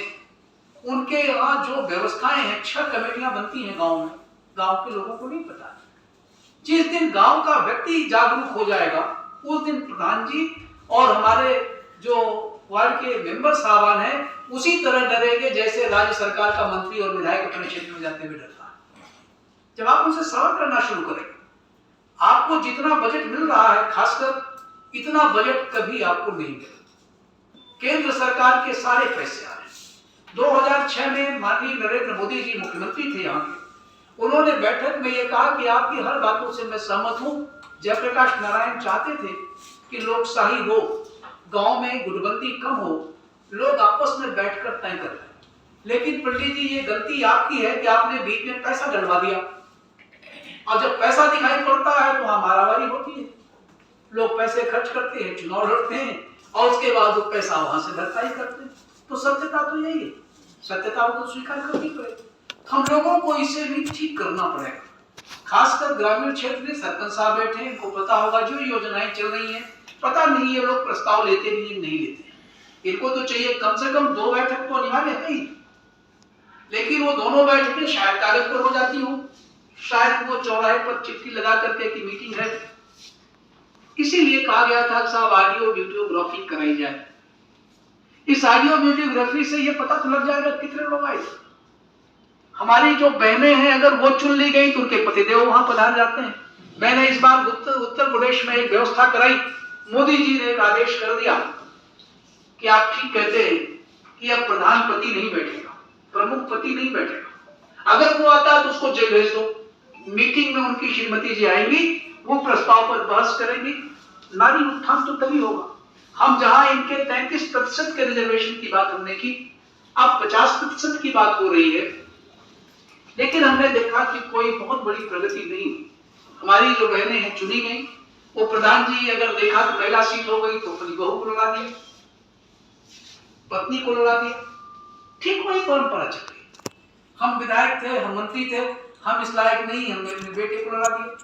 उनके यहाँ जो व्यवस्थाएं हैं, 6 कमेटियां बनती हैं गांव में, गांव के लोगों को नहीं पता। जिस दिन गांव का व्यक्ति जागरूक हो जाएगा उस दिन प्रधान जी और हमारे जो वार्ड के मेंबर साहबान हैं उसी तरह डरेंगे जैसे राज्य सरकार का मंत्री और विधायक अपने क्षेत्र में जाते हुए डरता है। जब आप उनसे सवाल करना शुरू करेंगे, आपको जितना बजट मिल रहा है खासकर इतना बजट कभी आपको नहीं मिला। केंद्र सरकार के सारे पैसे आ रहे हैं। 2006 में माननीय नरेंद्र मोदी जी मुख्यमंत्री थे यहाँ के, उन्होंने बैठक में ये कहा कि आपकी हर बातों से मैं सहमत हूं। जयप्रकाश नारायण चाहते थे कि लोकशाही हो, गांव में गुटबंदी कम हो, लोग आपस में बैठकर तय कर लें। लेकिन पंडित जी ये गलती आपकी है कि आपने बीच में पैसा डलवा दिया, और जब पैसा दिखाई पड़ता है तो वहां मारामारी होती है। लोग पैसे खर्च करते हैं, चुनाव लड़ते हैं और उसके बाद वो पैसा वहां से भरपाई करते हैं। तो सत्यता तो यही है, सत्यता को तो स्वीकार करनी पड़ेगी। हम लोगों को इसे भी ठीक करना पड़ेगा। खासकर ग्रामीण क्षेत्र में सरपंच साहब बैठे हैं, इनको पता होगा जो योजनाएं चल रही हैं, पता नहीं ये लोग प्रस्ताव लेते नहीं लेते हैं। इनको तो चाहिए कम से कम 2 बैठक तो अनिवार्य है ही, लेकिन वो दोनों बैठकें शायद कागज पर हो जाती हो, शायद वो चौराहे पर चिट्ठी लगा करके की मीटिंग है। इसीलिए कहा गया था साहब ऑडियो वीडियोग्राफी कराई जाए। इस ऑडियो वीडियोग्राफी से ये पता तो लग जाएगा कितने लोग आए। हमारी जो बहनें हैं अगर वो चुन ली गई तो उनके पतिदेव वहां पधार जाते हैं। मैंने इस बार उत्तर प्रदेश में एक व्यवस्था कराई, मोदी जी ने एक आदेश कर दिया कि आप ठीक कहते हैं कि अब प्रधानपति नहीं बैठेगा, प्रमुख पति नहीं बैठेगा। अगर वो आता है तो उसको जेल भेज दो। मीटिंग में उनकी श्रीमती जी आएंगी, वो प्रस्ताव पर बहस करेंगी। नारी उत्थान तो तभी होगा। हम जहां इनके 33% के रिजर्वेशन की बात हमने की, अब 50% की बात हो रही है, लेकिन हमने देखा कि कोई बहुत बड़ी प्रगति नहीं हुई। हमारी जो बहनें हैं चुनी गई, वो प्रधान जी अगर देखा तो पहला सीट हो गई तो अपनी बहू को लड़ा दिया, पत्नी को लड़ा दिया। ठीक वही परंपरा चल रही। हम विधायक थे, हम मंत्री थे, हम इस लायक नहीं, हमने अपने बेटे को लड़ा दिया,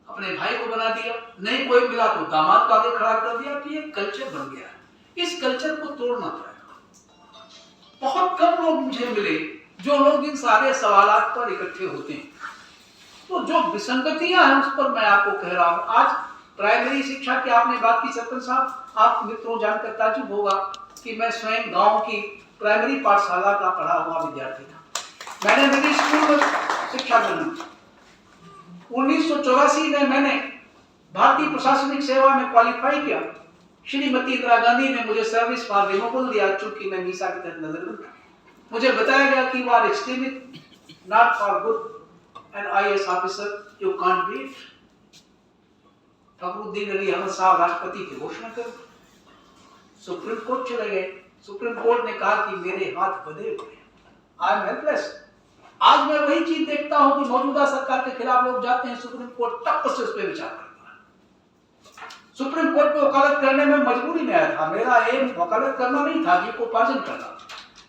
अपने भाई को बना दिया। नहीं कोई मिला तो दामाद को आगे खड़ा कर दिया। तो ये कल्चर बन गया है। इस कल्चर को तोड़ना पड़ेगा। बहुत कम लोग मुझे मिले जो लोग इन सारे सवालात पर इकट्ठे होते हैं। तो जो विसंगतियां हैं उस पर मैं आपको कह रहा हूं। आज प्राइमरी शिक्षा की आपने बात की सरपंच साहब, आप मित्रों जानकर ताज्जुब होगा कि मैं स्वयं गांव की प्राइमरी पाठशाला का पढ़ा हुआ विद्यार्थी था। मैंने मिडिल स्कूल में शिक्षा ग्रहण 1984 में मैंने भारतीय प्रशासनिक सेवा में क्वालिफाई किया। श्रीमती इंदिरा गांधी ने मुझे सर्विस फॉर रिमूवल दिया, चूंकि मैं मीसा के तहत नजर था। मुझे बताया गया कि you are extremely not for good and IAS officer you can't be it. Fakhruddin Ali Ahmed साहब राष्ट्रपति की घोषणा कर सुप्रीम कोर्ट चले गए। सुप्रीम कोर्ट ने कहा कि मेरे हाथ बंधे हुए, आई एम हेल्पलेस। आज मैं वही चीज देखता हूं कि मौजूदा सरकार के खिलाफ लोग जाते हैं सुप्रीम कोर्ट, तब से उस पर विचार करता है। सुप्रीम कोर्ट में वकालत करने में मजबूरी में आया था। मेरा एम वकालत करना नहीं था, जीविकोपार्जन करना।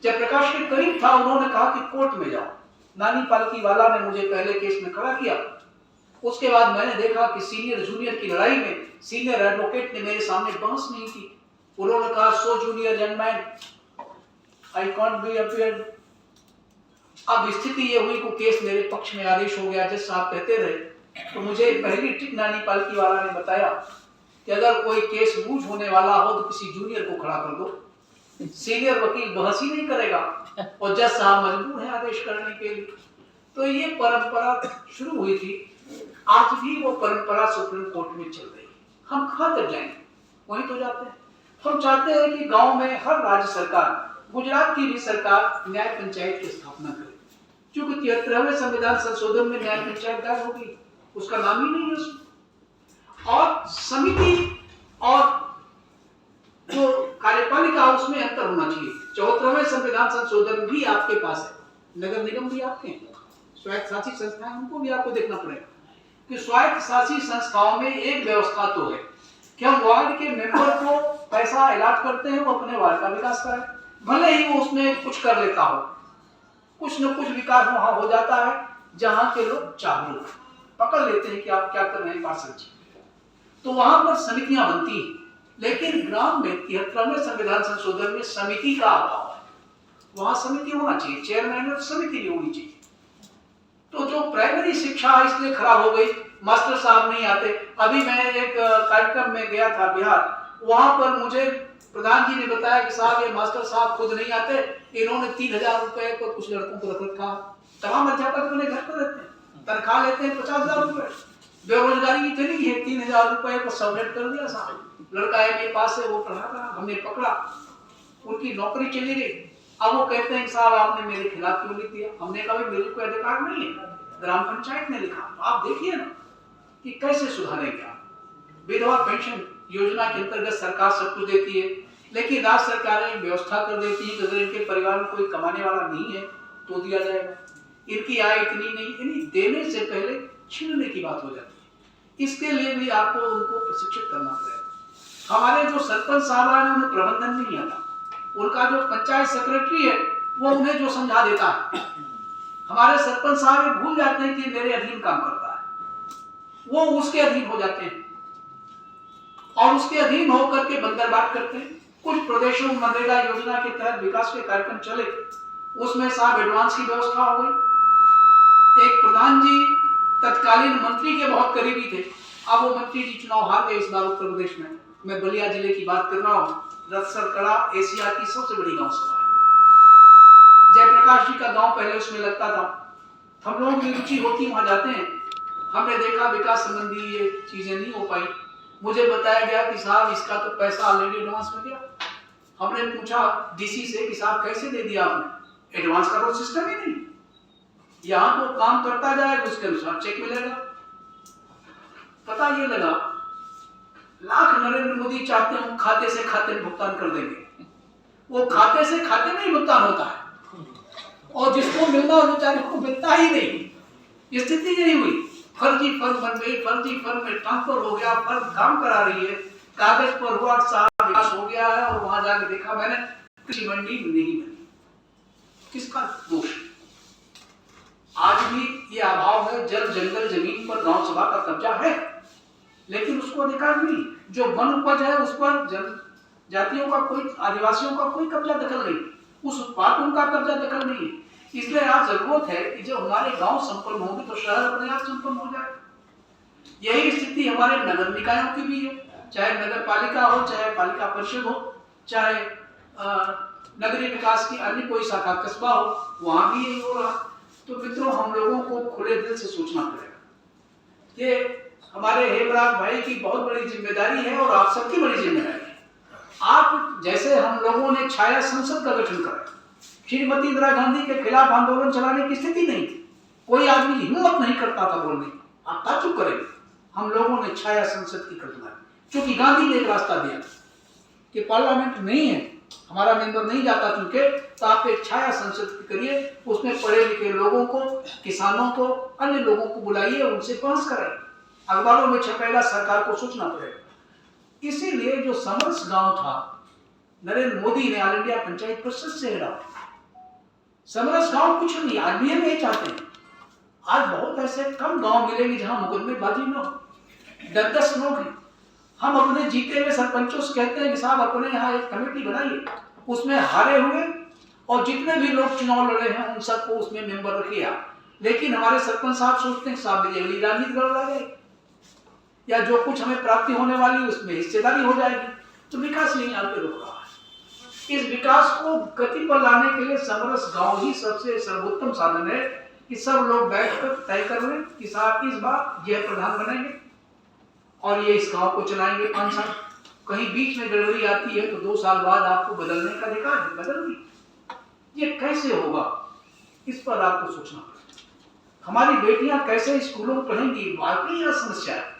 जयप्रकाश के करीब था, उन्होंने कहा कि कोर्ट में जाओ। नानी पालकी वाला ने मुझे पहले केस में खड़ा किया। उसके बाद मैंने देखा कि सीनियर जूनियर की लड़ाई में सीनियर एडवोकेट ने मेरे सामने बहस नहीं की। उन्होंने कहा, so junior young man I can't be appeared. अब स्थिति ये हुई कि केस मेरे पक्ष में आदेश हो गया। जज साहब कहते रहे तो मुझे पहली ट्रिक नानी पालकी वाला ने बताया कि अगर कोई केस लूज होने वाला हो तो किसी जूनियर को खड़ा कर दो। सीनियर वकील बहस ही नहीं करेगा और जज साहब मजबूर है आदेश करने के लिए। तो ये परंपरा शुरू हुई थी, आज भी वो परंपरा सुप्रीम कोर्ट में चल रही है। हम कहां तक जाएंगे, वहीं तो जाते हैं। हम चाहते हैं कि गांव में हर राज्य सरकार, गुजरात की भी सरकार न्याय पंचायत की स्थापना करे। क्योंकि 73वें संविधान संशोधन में न्याय पंचायत गायब हो गई, उसका नाम ही नहीं है उसमें। और समिति और जो कार्यपालिका उसमें अंतर होना चाहिए। 74वें संविधान संशोधन भी आपके पास है, नगर निगम भी आपके हैं, स्वायत्त शासी संस्थाएं, उनको भी आपको देखना पड़ेगा कि स्वायत्त शासी संस्थाओं में एक व्यवस्था तो है कि हम वार्ड के मेंबर को पैसा अलॉट करते हैं, वो अपने वार्ड का विकास करें। भले ही वो उसमें कुछ कर लेता हो, कुछ न कुछ विकास वहां हो जाता है जहां के लोग जागरूक पकड़ लेते हैं कि आप क्या कर रहे हैं पार्षद जी, तो वहां पर समितियां बनती हैं। लेकिन ग्राम में 73वें संविधान संशोधन में समिति का अभाव है। वहां समिति होना चाहिए, चेयरमैन और समिति नहीं होनी चाहिए। तो जो प्राइमरी शिक्षा इसलिए खराब हो गई, मास्टर साहब नहीं आते। अभी मैं एक कार्यक्रम में गया था बिहार, वहां पर मुझे प्रधान जी ने बताया कि साहब ये मास्टर साहब खुद नहीं आते, इन्होंने 3000 रुपए पर कुछ लड़कों को रख रखा। तमाम अध्यापक अपने घर पर रहते हैं, तनख्वाह लेते हैं 50,000 रुपए। बेरोजगारी इतनी है, 3000 रुपए को सबलेट कर दिया साहब। लड़का एमए पास है, वो पढ़ा रहा, हमने पकड़ा, उनकी नौकरी चली गई। अब वो कहते हैं साहब आपने मेरे खिलाफ क्यों लिख दिया? हमने कहा मेरे कोई अधिकार नहीं है, ग्राम पंचायत ने लिखा। आप देखिए ना कि कैसे सुधारेंगे आप। विधवा पेंशन योजना के अंतर्गत सरकार सब कुछ देती है, लेकिन राज्य सरकारें व्यवस्था कर देती है कि अगर इनके परिवार में कोई कमाने वाला नहीं है तो दिया जाएगा। इनकी आय इतनी नहीं, यानी देने से पहले छीनने की बात हो जाती है। इसके लिए भी आपको उनको प्रशिक्षित करना पड़ेगा। हमारे जो सरपंच साहब हैं उन्हें प्रबंधन नहीं आता, उनका जो पंचायत सेक्रेटरी है वो उन्हें जो समझा देता है। हमारे सरपंच साहब भूल जाते हैं कि मेरे अधीन काम करता है, वो उसके अधीन हो जाते हैं और उसके अधीन होकर के बंदरबाट करते हैं। कुछ प्रदेशों में मनरेगा योजना के तहत विकास के कार्यक्रम चले, उसमें साहब एडवांस की व्यवस्था हो गई। एक प्रधान जी तत्कालीन मंत्री के बहुत करीबी थे, अब वो मंत्री जी चुनाव हार गए इस बार उत्तर प्रदेश में। मैं बलिया जिले की बात कर रहा हूँ। रत्सर कड़ा एशिया की सबसे बड़ी गांव सभा है। जयप्रकाश जी का गांव पहले उसमें लगता था। हम लोगों की रुचि होती वहां जाते हैं, हमने देखा विकास संबंधी ये चीजें नहीं हो पाई। मुझे बताया गया कि साहब इसका तो पैसा ऑलरेडी एडवांस में दिया। हमने पूछा डीसी से कि साहब कैसे दे दिया आपने? एडवांस का तो सिस्टम ही नहीं, यहाँ तो काम करता जाएगा उसके अनुसार चेक मिलेगा। पता ये लगा लाख नरेंद्र मोदी चाहते हो खाते से खाते में भुगतान कर देंगे, वो खाते से खाते में ही भुगतान होता है और जिसको मिलना उस बेचारे को मिलता ही नहीं। स्थिति यही हुई, फर्जी फर्म बन गई, फर्जी फर्म में ट्रांसफर हो गया, फर्म काम करा रही है, कागज पर हुआ सारा विकास हो गया है और वहां जाके देखा मैंने कृषि मंडी नहीं बनी। किसका दोष? आज भी ये अभाव है। जल जंगल जमीन पर गांव सभा का कब्जा है, लेकिन उसको अधिकार नहीं। जो वन उपज है उस पर जनजातियों का कोई, आदिवासियों का कोई कब्जा दखल नहीं, उस उत्पाद उनका कब्जा दखल नहीं है। इसलिए आज जरूरत है कि जब हमारे गांव संपन्न होंगे तो शहर अपने आप संपन्न हो जाए। यही स्थिति हमारे नगर निकायों की भी है, चाहे नगर पालिका हो, चाहे पालिका परिषद हो, चाहे नगरीय विकास की अन्य कोई शाखा कस्बा हो, वहां भी यही हो रहा। तो मित्रों, हम लोगों को खुले दिल से सोचना पड़ेगा। ये हमारे हेमराज भाई की बहुत बड़ी जिम्मेदारी है और आप सबकी बड़ी जिम्मेदारी है। आप जैसे हम लोगों ने छाया संसद का गठन करा, श्रीमती इंदिरा गांधी के खिलाफ आंदोलन चलाने की स्थिति नहीं थी, कोई आदमी हिम्मत नहीं करता था बोलने की, आप ताज्जुब करेंगे। हम लोगों ने छाया संसद की कल्पना की, क्योंकि गांधी ने एक रास्ता दिया कि पार्लियामेंट नहीं है, हमारा मेंबर नहीं जाता चूंकि, तो आप एक छाया संसद करिए, उसमें पढ़े लिखे लोगों को, किसानों को, अन्य लोगों को बुलाइए और उनसे बहस कराइए, अखबारों में छपेगा, सरकार को सोचना पड़ेगा। इसीलिए जो समरस गांव था, नरेंद्र मोदी ने ऑल इंडिया पंचायत परिषद से हटाया। समरस गांव कुछ नहीं, आज भी हम यही चाहते हैं। आज बहुत ऐसे कम गांव मिलेंगे जहां मुकदमेबाजी न हो, 10-10 लोग हैं। हम अपने जीते हुए सरपंचों से कहते हैं कि साहब अपने यहाँ एक कमेटी बनाइए, उसमें हारे हुए और जितने भी लोग चुनाव लड़े हैं उन सबको उसमें मेंबर रखिए आप। लेकिन हमारे सरपंच साहब सोचते हैं साहब अगली राजनीति गड़बड़ा जाएगी, या जो कुछ हमें प्राप्ति होने वाली उसमें हिस्सेदारी हो जाएगी, तो विकास नहीं आगे रुक रहा है। इस विकास को गति पर लाने के लिए समरस गांव ही सबसे सर्वोत्तम साधन है कि सब लोग बैठकर तय कर लें कि साहब इस बार यह प्रधान बनेंगे और ये इस गांव को चलाएंगे 5 साल। कहीं बीच में गड़बड़ी आती है तो 2 साल बाद आपको बदलने का अधिकार है, बदल दी। ये कैसे होगा, इस पर आपको सोचना पड़ेगा। हमारी बेटियां कैसे स्कूलों में पढ़ेंगी, वाकई यह समस्या है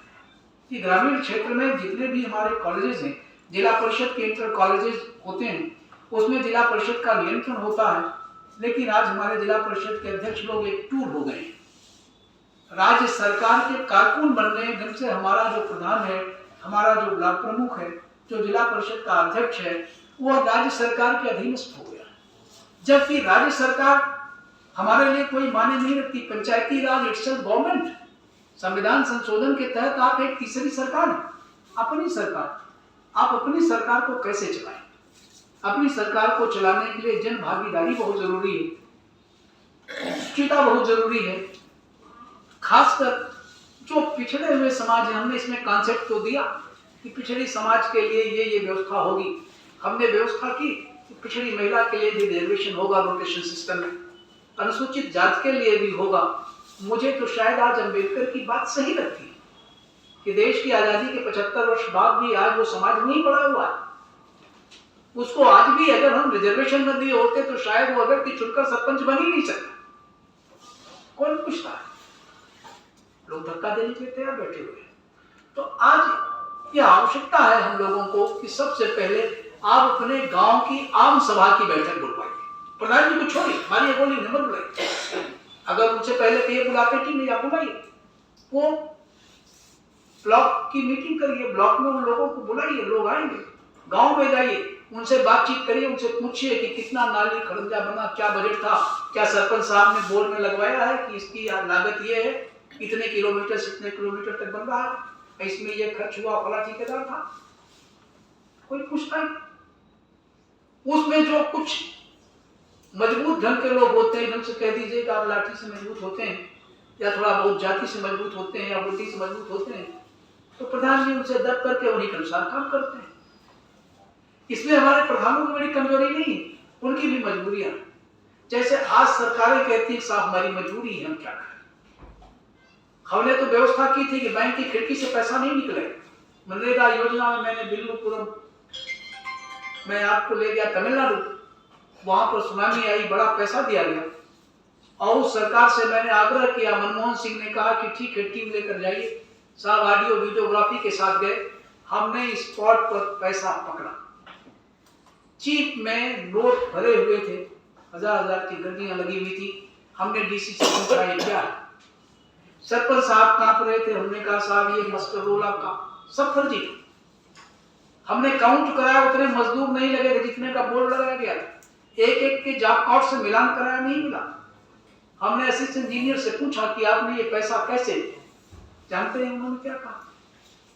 कि ग्रामीण क्षेत्र में जितने भी हमारे कॉलेजेस हैं, जिला परिषद के इंटर कॉलेजेस होते हैं, उसमें जिला परिषद का नियंत्रण होता है, लेकिन आज हमारे जिला परिषद के अध्यक्ष लोग एक टूर हो गए, राज्य सरकार के कारकुन बन गए। ढंग से हमारा जो प्रधान है, हमारा जो ब्लॉक प्रमुख है, जो जिला परिषद का अध्यक्ष है, वो राज्य सरकार के अधीनस्थ हो गया, जबकि राज्य सरकार हमारे लिए कोई मायने नहीं रखती। पंचायती राज इट्सेल्फ गवर्नमेंट, संविधान संशोधन के तहत आप एक तीसरी सरकार है, अपनी सरकार। आप अपनी सरकार को कैसे चलाएं? अपनी सरकार को चलाने के लिए जन भागीदारी बहुत जरूरी है, शुचिता बहुत जरूरी है। खासकर जो पिछड़े हुए समाज है, हमने इसमें कॉन्सेप्ट तो दिया कि पिछड़ी समाज के लिए ये व्यवस्था होगी। हमने व्यवस्था की कि पिछड़ी महिला के लिए भी रिजर्वेशन होगा रोटेशन सिस्टम में, अनुसूचित जाति के लिए भी होगा। मुझे तो शायद आज अम्बेडकर की बात सही लगती है कि देश की आजादी के 75 वर्ष बाद भी आज वो समाज नहीं पड़ा हुआ है। उसको आज भी अगर हम रिजर्वेशन में दिए होते तो शायद वो व्यक्ति चुनकर सरपंच बन ही नहीं सकता। कौन पूछता है? लोग धक्का देने के लिए तैयार बैठे हुए हैं। तो आज यह आवश्यकता है हम लोगों को कि सबसे पहले आप अपने गांव की आम सभा की बैठक बुलवाइए। प्रधान जी को छोड़िए, हमारी बोली नंबर बुलाइए, अगर उनसे पहले कहिए बुलाते ठीक नहीं, आप बुलाइए। वो ब्लॉक की मीटिंग करिए, ब्लॉक में उन लोगों को बुलाइए, लोग आएंगे, गांव में जाइए, उनसे बातचीत करिए, उनसे पूछिए कि कितना नाली खड़ंजा बना, क्या बजट था, क्या सरपंच साहब ने बोर्ड में लगवाया है कि इसकी लागत ये है, इतने किलोमीटर से इतने किलोमीटर तक बन रहा है, इसमें ये खर्च हुआ, फला ठेकेदार था। कोई पूछता है? उसमें जो कुछ मजबूत ढंग के लोग होते हैं, ढंग से कह दीजिए कि आप लाठी से मजबूत होते हैं या थोड़ा बहुत जाति से मजबूत होते हैं या बुद्धि से मजबूत होते हैं, तो प्रधान जी उनसे दब करके उन्हीं के अनुसार काम करते हैं। इसमें हमारे प्रधानों की बड़ी कमजोरी नहीं है, उनकी भी मजबूरियां। जैसे आज सरकारें कहती है साहब हमारी मजबूरी है, हम क्या करें। हमने तो व्यवस्था की थी कि बैंक की खिड़की से पैसा नहीं निकले। मनरेगा योजना में मैंने बिल्लुपुरम में आपको ले गया तमिलनाडु, वहां पर सुनामी आई, बड़ा पैसा दिया गया और उस सरकार से मैंने आग्रह किया, मनमोहन सिंह ने कहा कि ठीक है टीम लेकर जाइए, साहब ऑडियो वीडियोग्राफी के साथ गए, हमने स्पॉट पर पैसा पकड़ा। चीप में नोट भरे हुए थे, 1000-1000 की गर्दियां लगी हुई थी। हमने डीसी से पूछा ये क्या है, सरपंच साहब कांप रहे थे, हमने कहा साहब ये मस्टर रोल आपका, सब फर्जी। हमने काउंट कराया, उतने मजदूर नहीं लगे थे जितने का बोर्ड लगाया गया, एक एक के जॉब कार्ड से मिलान कराया, नहीं मिला। हमने असिस्टेंट इंजीनियर से पूछा कि आपने ये पैसा कैसे, जानते हैं उन्होंने क्या कहा?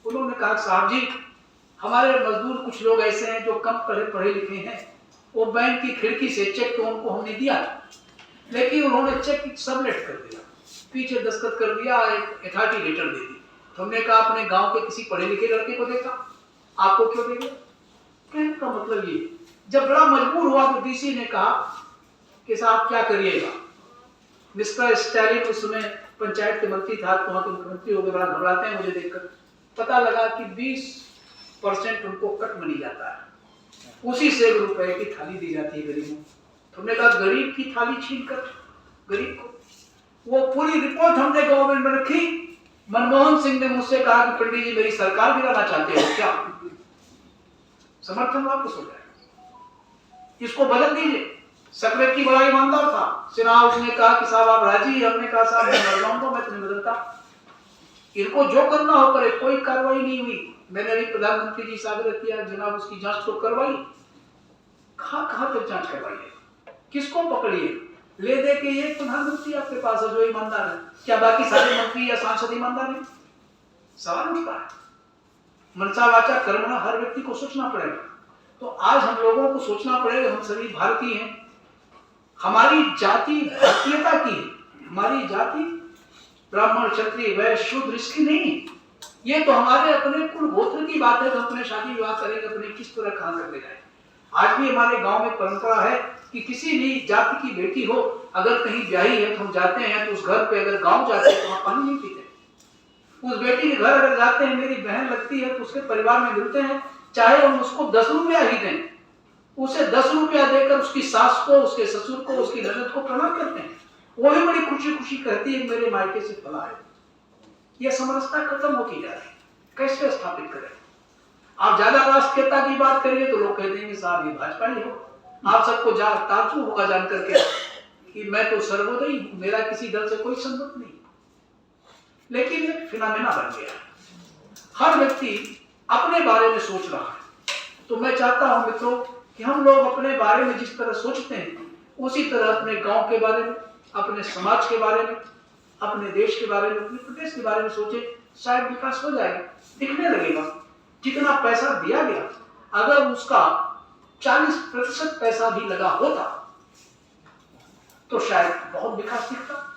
उन्होंने कहा साहब जी हमारे मजदूर कुछ लोग ऐसे हैं जो कम पढ़े लिखे हैं, वो बैंक की खिड़की से चेक तो उनको हमने दिया, लेकिन उन्होंने चेक सबलेट कर दिया, पीछे दस्तखत कर दिया, एक अथॉरिटी लेटर दे दी। तो हमने कहा अपने गांव के किसी पढ़े लिखे लड़के को देखा, आपको क्यों देंगे? कहने का मतलब ये, जब बड़ा मजबूर हुआ तो डीसी ने कहा कि साहब क्या करिएगा। मिस्टर स्टालिन उस समय पंचायत के मंत्री था, तो वहां के मुख्यमंत्री हो गए, बड़ा घबराते हैं मुझे देखकर। पता लगा कि 20% उनको कट मनी जाता है, उसी से रुपए की थाली दी जाती है गरीबों को। तुमने कहा गरीब की थाली छीन कर गरीब को, वो पूरी रिपोर्ट हमने गवर्नमेंट में रखी। मनमोहन सिंह ने मुझसे कहा कि पंडित जी मेरी सरकार गिराना चाहते हो क्या? समर्थन वापस हो जाए, इसको बदल दीजिए। सेक्रेटरी बड़ा ईमानदार था, सिन्हा उसने कहा कि साहब आप राजी? हमने कहा साहब मैं मर जाऊंगा, मैं तुम्हें बदलता। इनको जो करना हो करे, कोई कार्रवाई नहीं हुई। मैंने अभी प्रधानमंत्री जी से आग्रह किया जनाब उसकी जांच तो करवाई, कहां तक जांच करवाई है, किसको पकड़िए? ले दे के ये प्रधानमंत्री आपके पास है जो ईमानदार है, क्या बाकी सारे मंत्री या सांसद ईमानदार हैं? सवाल उठता है। मनसा वाचा कर्मणा, हर व्यक्ति को सोचना पड़ेगा। तो आज हम लोगों को सोचना पड़ेगा, हम सभी भारतीय हैं, हमारी जाति भारतीयता की, हमारी जाति ब्राह्मण क्षत्रिय वैश्य शूद्र इसकी नहीं, ये तो हमारे अपने कुल गोत्र की बात है। तो अपने शादी विवाह करेंगे, अपने किस तरह कहां तक ले जाए। आज भी हमारे गांव में परंपरा है कि किसी भी जाति की बेटी हो, अगर कहीं ब्याही है तो हम जाते हैं, तो उस घर पे अगर गांव जाते हैं तो वहां पानी नहीं पीते। उस बेटी के घर अगर जाते हैं, मेरी बहन लगती है, तो उसके परिवार में मिलते हैं, चाहे हम उसको 10 रुपया ही दें, उसे 10 रुपया देकर उसकी सास को, उसके ससुर को, उसकी ननद को प्रणाम करते हैं। वो भी बड़ी खुशी खुशी कहती है मेरे मायके से फला है। यह समरसता खत्म होती जा रही है, कैसे स्थापित करें? आप ज्यादा राष्ट्रीयता की बात करिए तो लोग कहते हैं कि साहब ये भाजपा ही हो। आप सबको ताज्जुब होगा जान करके कि मैं तो सर्वोदयी हूं, मेरा किसी दल से कोई संबंध नहीं। लेकिन एक फिनोमेना बन गया, हर व्यक्ति अपने बारे में सोच रहा है। तो मैं चाहता हूं मित्रों कि हम लोग अपने बारे में जिस तरह सोचते हैं, उसी तरह अपने गांव के बारे में, अपने समाज के बारे में, अपने देश के बारे में, अपने प्रदेश के बारे में सोचे, शायद विकास हो जाएगा, दिखने लगेगा। जितना पैसा दिया गया, अगर उसका 40% पैसा भी लगा होता तो शायद बहुत विकास दिखता।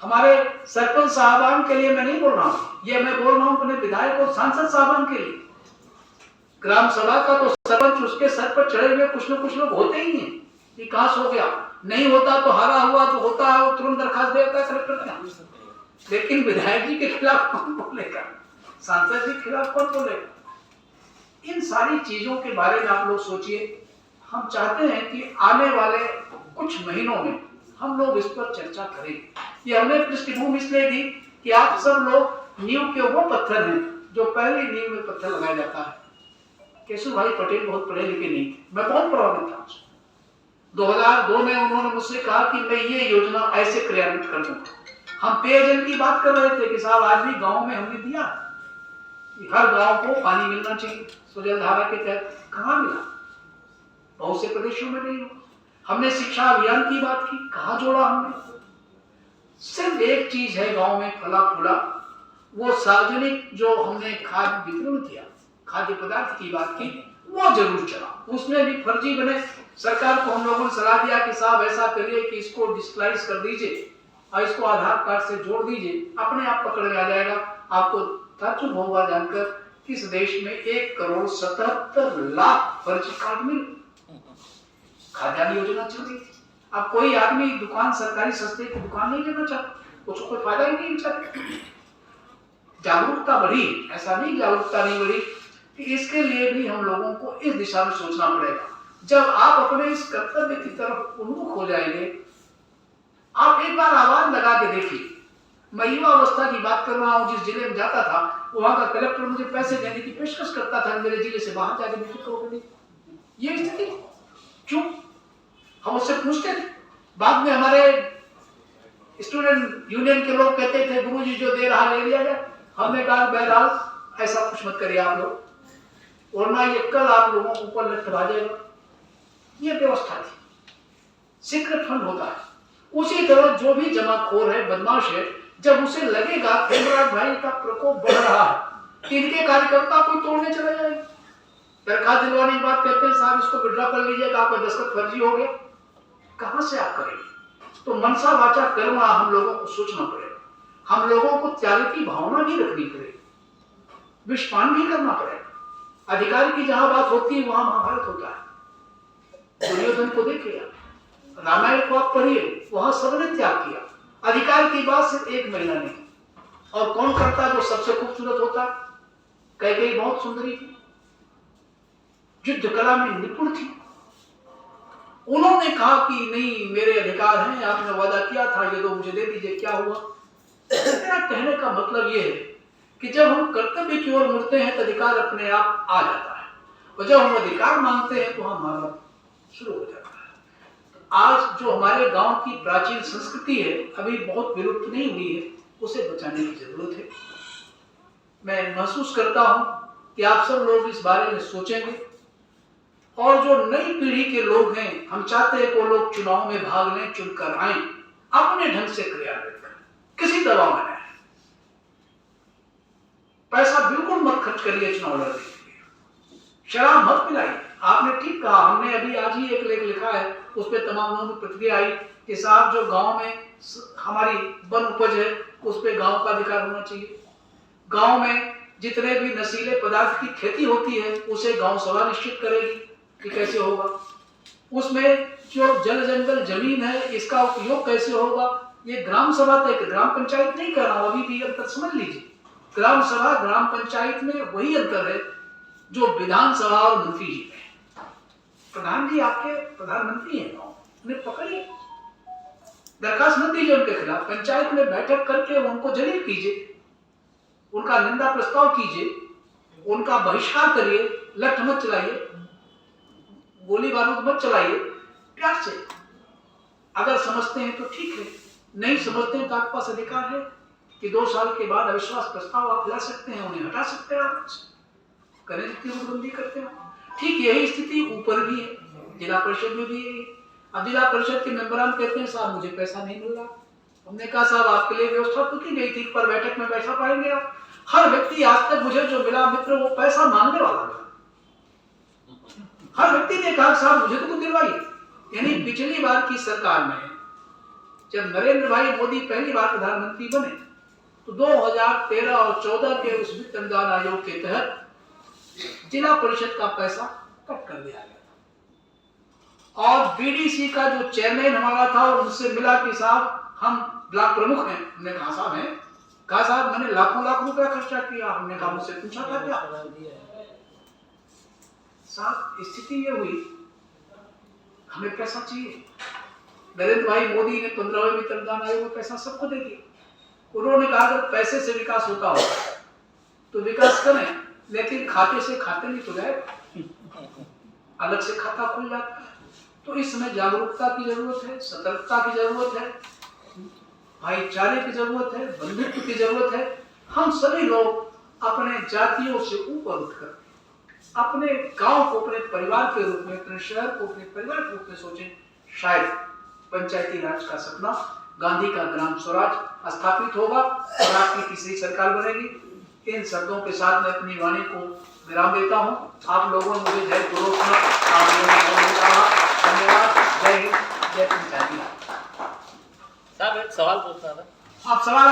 हमारे सरपंच साहबान के लिए मैं नहीं बोल रहा हूं, ये मैं बोल रहा हूं अपने विधायक और सांसद साहबान के लिए। ग्राम सभा का तो सरपंच उसके सर पर चढ़े हुए कुछ न कुछ लोग होते ही हैं। विकास हो गया, नहीं होता तो हारा हुआ जो होता है वो तुरंत दरखास्त दे देता है कलेक्टर के। लेकिन विधायक जी के खिलाफ कौन बोलेगा, सांसद जी के खिलाफ कौन बोलेगा? इन सारी चीजों के बारे में आप लोग सोचिए। हम चाहते हैं कि आने वाले कुछ महीनों में हम लोग इस पर चर्चा करें। ये हमने पृष्ठभूमि इसलिए दी कि आप सब लोग नींव के वो पत्थर हैं जो पहली नींव में पत्थर लगाया जाता है। केशव भाई पटेल बहुत पढ़े लिखे नहीं थे, मैं बहुत प्रभावित था। 2002 में उन्होंने मुझसे कहा कि मैं ये योजना ऐसे क्रियान्वित कर दूंगा। हम पेयजल की बात कर रहे थे कि साहब आज भी गाँव में हमने दिया कि हर गांव को पानी मिलना चाहिए सुजल धारा के तहत। कहां मिला? बहुत से प्रदेशों में नहीं हुआ। हमने शिक्षा अभियान की बात की, कहां जोड़ा हमने? सिर्फ एक चीज है गांव में फला फूला, वो सार्वजनिक जो हमने खाद्य वितरण किया, खाद्य पदार्थ की बात की, वो जरूर चला। उसमें भी फर्जी बने। सरकार को हम लोगों ने सलाह दिया कि साहब ऐसा करिए कि इसको डिजिटलाइज कर दीजिए और इसको आधार कार्ड से जोड़ दीजिए, अपने आप पकड़ में आ जाएगा। आपको ताज्जुब होगा जानकर इस देश में 1,77,00,000 फर्जी कार्ड मिले। खाद्यान्न योजना चल रही थी। अब कोई आदमी दुकान, सरकारी सस्ते की दुकान नहीं लेना चाहता, उसको कोई फायदा ही नहीं चाहता। जागरूकता बढ़ी, ऐसा नहीं जागरूकता नहीं बढ़ी। इसके लिए भी हम लोगों को इस दिशा में सोचना पड़ेगा। जब आप अपने इस कर्तव्य की तरफ उन्मुख हो जाएंगे, आप एक बार आवाज लगा के देखिए। मैं युवा अवस्था की बात कर रहा हूँ, जिस जिले में जाता था वहां का कलेक्टर मुझे पैसे देने की पेशकश करता था, मेरे जिले से बाहर जाके मीटिंग करोगे। ये स्थिति क्यों? हम उससे पूछते थे। बाद में हमारे स्टूडेंट यूनियन के लोग कहते थे गुरुजी जो दे रहा ले लिया जाए। हमने कहा बहरहाल ऐसा कुछ मत करिए आप लोग, वरना ये कल आप लोगों को ऊपर लटका जाएगा। ये व्यवस्था थी। सीक्रेट फंड होता है। उसी तरह जो भी जमाखोर है, बदमाश है, जब उसे लगेगा हेमराज भाई का प्रकोप बढ़ रहा है, इनके कार्यकर्ता कोई तोड़ने चला जाएगा। दरखास्त दिलवाने की बात कहते हैं, साहब इसको विड्रॉ कर लीजिएगा, आपका दस्तखत फर्जी हो गया। कहां से आप करेंगे? तो मनसा वाचा कर्म हम लोगों को सोचना पड़ेगा। हम लोगों को त्याग की भावना भी रखनी पड़ेगी, विषपान भी करना पड़ेगा। अधिकार की जहां बात होती है वहां महाभारत होता है। दुर्योधन को देखिए, रामायण को आप पढ़िए, वहां सबने त्याग किया। अधिकार की बात सिर्फ एक महिला ने की। और कौन करता जो सबसे खूबसूरत होता? कैकेयी बहुत सुंदरी थी, युद्ध कला में निपुण थी। उन्होंने कहा कि नहीं, मेरे अधिकार हैं, आपने वादा किया था, ये तो मुझे दे दीजिए, क्या हुआ? मेरा कहने का मतलब ये है कि जब हम कर्तव्य की ओर मुड़ते हैं तो अधिकार अपने आप आ जाता है, और जब हम अधिकार मांगते हैं तो हमारा शुरू हो जाता है। आज जो हमारे गांव की प्राचीन संस्कृति है, अभी बहुत विलुप्त नहीं हुई है, उसे बचाने की जरूरत है। मैं महसूस करता हूं कि आप सब लोग इस बारे में सोचेंगे, और जो नई पीढ़ी के लोग हैं, हम चाहते हैं कि वो लोग चुनाव में भाग लें, चुनकर आए, अपने ढंग से क्रियान्वित करें, किसी दबाव में नहीं। पैसा बिल्कुल मत खर्च करिए चुनाव लड़ने के लिए, शराब मत पिलाइए। आपने ठीक कहा, हमने अभी आज ही एक लेख लिखा है, उस पर तमाम लोगों की प्रतिक्रिया आई कि साहब जो गांव में हमारी वन उपज है उस पर गांव का अधिकार होना चाहिए। गांव में जितने भी नशीले पदार्थ की खेती होती है उसे गांव सभा निश्चित करेगी कि कैसे होगा। उसमें जो जल जंगल जमीन है इसका उपयोग कैसे होगा, ये ग्राम सभा तय, ग्राम पंचायत नहीं कर रहा हूं, अभी भी अंतर समझ लीजिए। ग्राम सभा ग्राम पंचायत में वही अंतर है जो विधानसभा और मंत्री जी में। प्रधान जी आपके प्रधानमंत्री हैं, उन्हें पकड़िए, दरखास्त मत दीजिए उनके खिलाफ, पंचायत में बैठक करके उनको जलील कीजिए, उनका निंदा प्रस्ताव कीजिए, उनका बहिष्कार करिए, लठ मत चलाइए, गोली बारूद मत चलाइए, प्यार से। अगर समझते हैं तो ठीक है, नहीं समझते हैं तो आपके पास अधिकार है कि 2 साल के बाद अविश्वास प्रस्ताव आप ला सकते हैं, उन्हें हटा सकते हैं, आप करें जितनी नोटबंदी करते हो। ठीक यही स्थिति ऊपर भी है, जिला परिषद में भी है। अब जिला परिषद के मेंबरान कहते हैं साहब मुझे पैसा नहीं मिल रहा। हमने कहा साहब आपके लिए व्यवस्था तो की गई थी, पर बैठक में पैसा पाएंगे आप। हर व्यक्ति आज तक मुझे जो मिला मित्र वो पैसा मांगने वाला मिला। हर व्यक्ति ने कहा साहब मुझे तो कुछ दिलवाइए। यानी पिछली बार की सरकार में जब नरेंद्र भाई मोदी पहली बार प्रधानमंत्री बने तो 2013 और 14 के उस वित्त अनुदान आयोग के तहत जिला परिषद का पैसा कट कर दिया गया था। और बीडीसी का जो चेयरमैन हमारा था उनसे मिला कि साहब हम ब्लॉक प्रमुख हैं। हमने कहा साहब हैं, कहा साहब मैंने लाखों लाख रुपया खर्चा किया। हमने कहा मुझसे पूछा था क्या? साहब स्थिति ये हुई, हमें पैसा चाहिए। नरेंद्र भाई मोदी ने 15वें वित्त अनुदान आयोग में पैसा सबको दे दिया। उन्होंने कहा अगर पैसे से विकास होता हो तो विकास करें, लेकिन खाते से खाते नहीं तो जाए, अलग से खाता खुल जाता है। तो इस समय जागरूकता की जरूरत है, सतर्कता की जरूरत है, भाईचारे की जरूरत है, बंधुत्व की जरूरत है। हम सभी लोग अपने जातियों से ऊपर उठकर अपने गांव को अपने परिवार के रूप में, अपने शहर को अपने परिवार के रूप में सोचें। शायद पंचायती राज का सपना, गांधी का ग्राम स्वराज स्थापित होगा और आपकी तीसरी सरकार बनेगी। इन शब्दों के साथ मैं अपनी वाणी को विराम देता हूं। आप लोगों ने मुझे जय पूर्वक सुना, आप लोगों ने कहा, धन्यवाद। जय हिंद, जय पंचायती राज। साहब एक सवाल पूछना था। आप सवाल